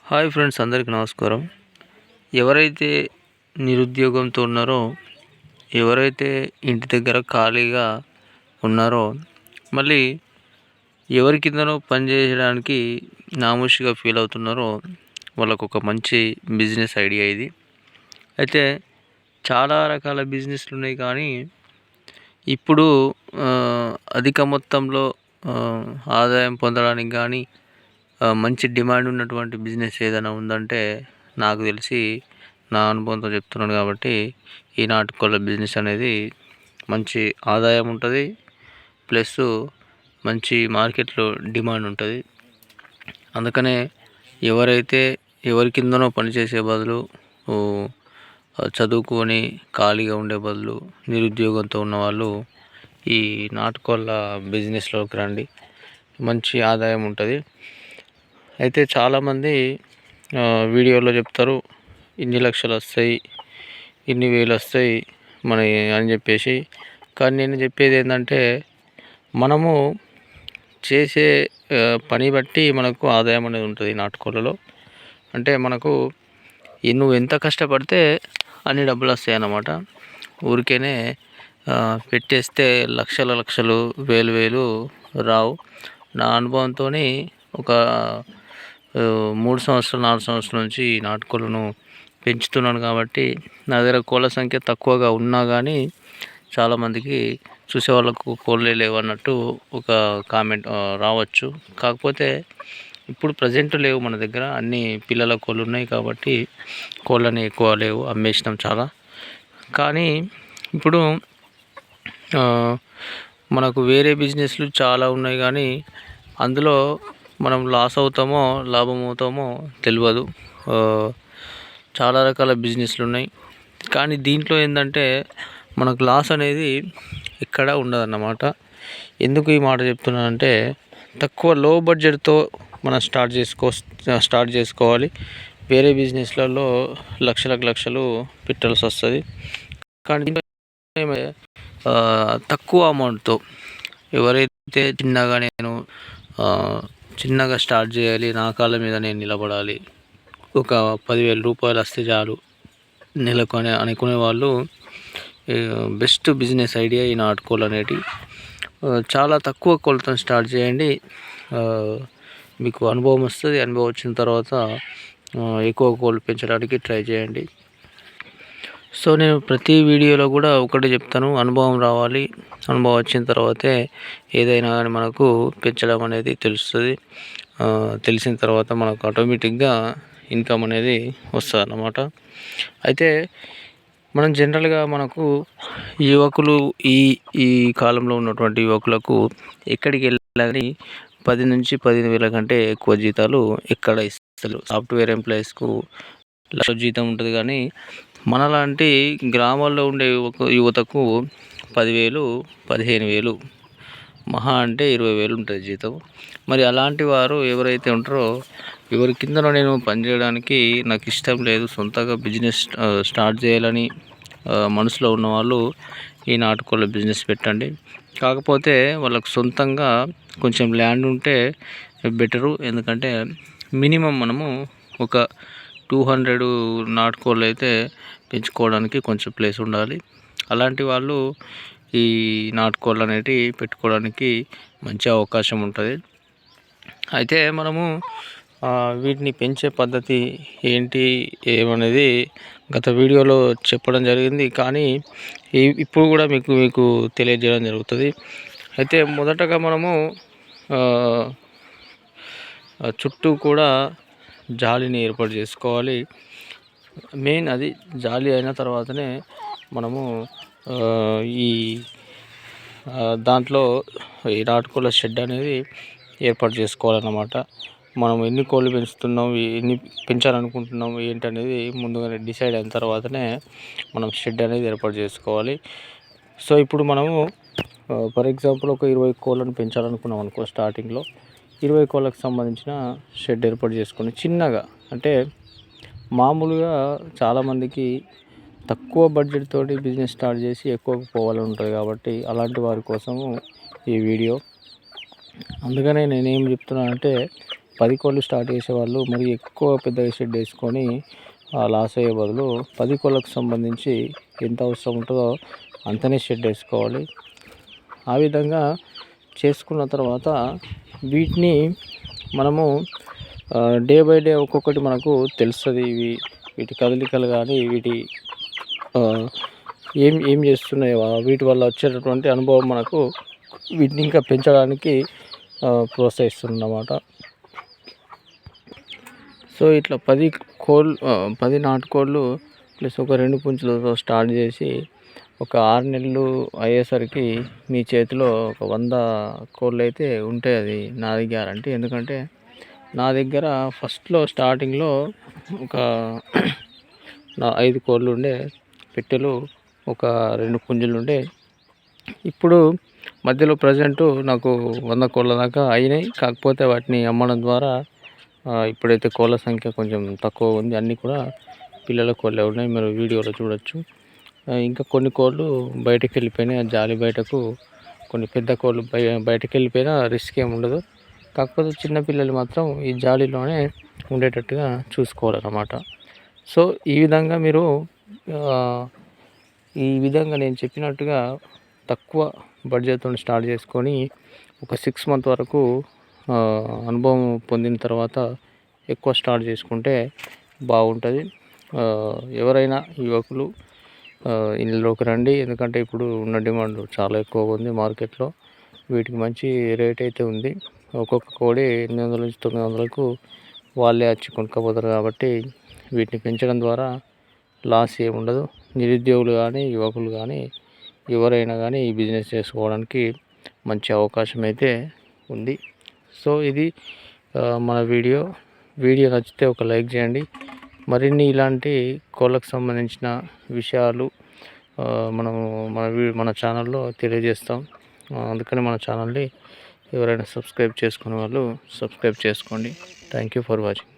Hi friends, అందరికీ నమస్కారం. ఎవరైతే నిరుద్యోగంతో ఉన్నారో, ఎవరైతే ఇంటి దగ్గర ఖాళీగా ఉన్నారో, మళ్ళీ ఎవరి కిందనో పని చేయడానికి నామోషిగా ఫీల్ అవుతున్నారో, వాళ్ళకు ఒక మంచి బిజినెస్ ఐడియా ఇది. అయితే చాలా రకాల బిజినెస్లు ఉన్నాయి, కానీ ఇప్పుడు అధిక మొత్తంలో ఆదాయం పొందడానికి కానీ మంచి డిమాండ్ ఉన్నటువంటి బిజినెస్ ఏదైనా ఉందంటే, నాకు తెలిసి నా అనుభవంతో చెప్తున్నాను కాబట్టి, ఈ నాటుకోళ్ళ బిజినెస్ అనేది మంచి ఆదాయం ఉంటుంది, ప్లస్ మంచి మార్కెట్లో డిమాండ్ ఉంటుంది. అందుకనే ఎవరైతే ఎవరి కిందనో పనిచేసే బదులు చదువుకొని ఖాళీగా ఉండే బదులు నిరుద్యోగంతో ఉన్నవాళ్ళు ఈ నాటుకోళ్ళ బిజినెస్లోకి రండి, మంచి ఆదాయం ఉంటుంది. అయితే చాలామంది వీడియోలో చెప్తారు, ఇన్ని లక్షలు వస్తాయి, ఇన్ని వేలు వస్తాయి మన అని చెప్పేసి. కానీ నేను చెప్పేది ఏంటంటే, మనము చేసే పని బట్టి మనకు ఆదాయం అనేది ఉంటుంది నాటుకోళ్ళలో. అంటే మనకు నువ్వు ఎంత కష్టపడితే అన్ని డబ్బులు వస్తాయి అన్నమాట. ఊరికేనే పెట్టేస్తే లక్షలు వేలు రావు. నా అనుభవంతో ఒక 3 సంవత్సరాలు 4 సంవత్సరాల నుంచి నాటుకోళ్ళను పెంచుతున్నాను కాబట్టి, నా దగ్గర కోళ్ళ సంఖ్య తక్కువగా ఉన్నా కానీ చాలామందికి చూసే వాళ్ళకు కోళ్ళే లేవు అన్నట్టు ఒక కామెంట్ రావచ్చు. కాకపోతే ఇప్పుడు ప్రజెంట్ లేవు మన దగ్గర, అన్ని పిల్లల కోళ్ళు ఉన్నాయి కాబట్టి కోళ్ళని ఎక్కువ లేవు, అమ్మేసినాం చాలా. కానీ ఇప్పుడు మనకు వేరే బిజినెస్లు చాలా ఉన్నాయి, కానీ అందులో మనం లాస్ అవుతామో లాభం అవుతామో తెలియదు. చాలా రకాల బిజినెస్లు ఉన్నాయి, కానీ దీంట్లో ఏంటంటే మనకు లాస్ అనేది ఎక్కడ ఉండదన్నమాట. ఎందుకు ఈ మాట చెప్తున్నానంటే, తక్కువ లో బడ్జెట్తో మనం స్టార్ట్ చేసుకోవాలి. వేరే బిజినెస్లలో లక్షలు పెట్టాల్సి వస్తుంది. కానీ తక్కువ అమౌంట్తో ఎవరైతే చిన్నగా స్టార్ట్ చేయాలి, నా కాళ్ళ మీద నేను నిలబడాలి, ఒక 10,000 రూపాయలు వస్తే చాలు నెలకు అని అనుకునే వాళ్ళు బెస్ట్ బిజినెస్ ఐడియా ఈ నాటుకోళ్ళు అనేటివి. చాలా తక్కువ కోళ్ళతో స్టార్ట్ చేయండి, మీకు అనుభవం వస్తుంది. అనుభవం వచ్చిన తర్వాత ఎక్కువ కోళ్ళు పెంచడానికి ట్రై చేయండి. సో నేను ప్రతి వీడియోలో కూడా ఒకటి చెప్తాను, అనుభవం రావాలి. అనుభవం వచ్చిన తర్వాతే ఏదైనా కానీ మనకు పెంచడం అనేది తెలుస్తుంది. తెలిసిన తర్వాత మనకు ఆటోమేటిక్గా ఇన్కమ్ అనేది వస్తుంది అన్నమాట. అయితే మనం జనరల్గా మనకు యువకులు ఈ కాలంలో ఉన్నటువంటి యువకులకు ఎక్కడికి వెళ్ళాలని 10 నుంచి 15,000 కంటే ఎక్కువ జీతాలు ఎక్కడ ఇస్తారు. సాఫ్ట్వేర్ ఎంప్లాయీస్కు లక్ష జీతం ఉంటుంది, కానీ మనలాంటి గ్రామాల్లో ఉండే యువతకు 10,000 15,000 మహా అంటే 20,000 ఉంటుంది జీతం. మరి అలాంటి వారు ఎవరైతే ఉంటారో, ఎవరి కిందనో నేను పనిచేయడానికి నాకు ఇష్టం లేదు, సొంతంగా బిజినెస్ స్టార్ట్ చేయాలని మనసులో ఉన్నవాళ్ళు ఈ నాటుకోళ్ళ బిజినెస్ పెట్టండి. కాకపోతే వాళ్ళకు సొంతంగా కొంచెం ల్యాండ్ ఉంటే బెటరు. ఎందుకంటే మినిమం మనము ఒక 200 నాటుకోళ్ళు అయితే పెంచుకోవడానికి కొంచెం ప్లేస్ ఉండాలి. అలాంటి వాళ్ళు ఈ నాటుకోళ్ళు అనేటివి పెట్టుకోవడానికి మంచి అవకాశం ఉంటుంది. అయితే మనము వీటిని పెంచే పద్ధతి ఏంటి ఏమనేది గత వీడియోలో చెప్పడం జరిగింది, కానీ ఇప్పుడు కూడా మీకు తెలియజేయడం జరుగుతుంది. అయితే మొదటగా మనము చుట్టూ కూడా జాలిని ఏర్పాటు చేసుకోవాలి. మెయిన్ అది జాలి అయిన తర్వాతనే మనము ఈ దాంట్లో ఈ నాటుకోళ్ళ షెడ్ అనేది ఏర్పాటు చేసుకోవాలన్నమాట. మనం ఎన్ని కోళ్ళు పెంచుతున్నాం, ఎన్ని పెంచాలనుకుంటున్నాం ఏంటనేది ముందుగానే డిసైడ్ అయిన తర్వాతనే మనం షెడ్ అనేది ఏర్పాటు చేసుకోవాలి. సో ఇప్పుడు మనము ఫర్ ఎగ్జాంపుల్ ఒక 20 కోళ్ళను పెంచాలనుకున్నాం అనుకో, స్టార్టింగ్లో 20 కోళ్ళకు సంబంధించిన షెడ్ ఏర్పాటు చేసుకొని చిన్నగా, అంటే మామూలుగా చాలామందికి తక్కువ బడ్జెట్ తోటి బిజినెస్ స్టార్ట్ చేసి ఎక్కువగా పోవాలని ఉంటుంది, కాబట్టి అలాంటి వారి కోసము ఈ వీడియో. అందుకనే నేనేం చెప్తున్నానంటే, 10 కోళ్ళు స్టార్ట్ చేసేవాళ్ళు మరి ఎక్కువ పెద్దగా షెడ్ వేసుకొని లాస్ అయ్యే బదులు 10 కోళ్ళకు సంబంధించి ఎంత అవసరం ఉంటుందో అంతనే షెడ్ వేసుకోవాలి. ఆ విధంగా చేసుకున్న తర్వాత వీటిని మనము డే బై డే ఒక్కొక్కటి మనకు తెలుస్తుంది. వీటి కదలికలు కానీ వీటి ఏం చేస్తున్నాయో వీటి వల్ల వచ్చేటటువంటి అనుభవం మనకు వీటిని ఇంకా పెంచడానికి ప్రోత్సహిస్తుందన్నమాట. సో ఇట్లా 10 నాటుకోళ్ళు ప్లస్ ఒక 2 పుంజులతో స్టార్ట్ చేసి ఒక 6 నెలలు అయ్యేసరికి మీ చేతిలో ఒక 100 కోళ్ళు అయితే ఉంటాయి. అది నాది గ్యారంటీ. ఎందుకంటే నా దగ్గర ఫస్ట్లో స్టార్టింగ్లో ఒక 5 కోళ్ళు ఉండే, పెట్టెలు ఒక 2 పుంజులు ఉండే. ఇప్పుడు మధ్యలో ప్రజెంటు నాకు 100 కోళ్ళ దాకా అయినాయి. కాకపోతే వాటిని అమ్మడం ద్వారా ఇప్పుడైతే కోళ్ళ సంఖ్య కొంచెం తక్కువ ఉంది. అన్నీ కూడా పిల్లల కోళ్ళే ఉన్నాయి, మీరు వీడియోలో చూడొచ్చు. ఇంకా కొన్ని కోళ్ళు బయటకు వెళ్ళిపోయినాయి. ఆ జాలి బయటకు కొన్ని పెద్ద కోళ్ళు బయటకు వెళ్ళిపోయినా రిస్క్ ఏమి ఉండదు. కాకపోతే చిన్నపిల్లలు మాత్రం ఈ జాలీలోనే ఉండేటట్టుగా చూసుకోవాలన్నమాట. సో ఈ విధంగా మీరు నేను చెప్పినట్టుగా తక్కువ బడ్జెట్తో స్టార్ట్ చేసుకొని ఒక 6 మంత్ వరకు అనుభవం పొందిన తర్వాత ఎక్కువ స్టార్ట్ చేసుకుంటే బాగుంటుంది. ఎవరైనా యువకులు ఇందులోకి రండి. ఎందుకంటే ఇప్పుడు ఉన్న డిమాండ్ చాలా ఎక్కువగా ఉంది మార్కెట్లో. వీటికి మంచి రేట్ అయితే ఉంది. ఒక్కొక్క కోడి 800 నుంచి 900కు వాళ్ళే వచ్చి కొనుక్కపోతారు. కాబట్టి వీటిని పెంచడం ద్వారా లాస్ ఏమి ఉండదు. నిరుద్యోగులు కానీ యువకులు కానీ ఎవరైనా కానీ ఈ బిజినెస్ చేసుకోవడానికి మంచి అవకాశం అయితే ఉంది. సో ఇది మన వీడియో నచ్చితే ఒక లైక్ చేయండి. మరిన్ని ఇలాంటి కోళ్ళకు సంబంధించిన విషయాలు మన ఛానల్లో తెలియజేస్తాం. అందుకని మన ఛానల్ని ఎవరైనా సబ్స్క్రైబ్ చేసుకునే వాళ్ళు సబ్స్క్రైబ్ చేసుకోండి. Thank you for watching.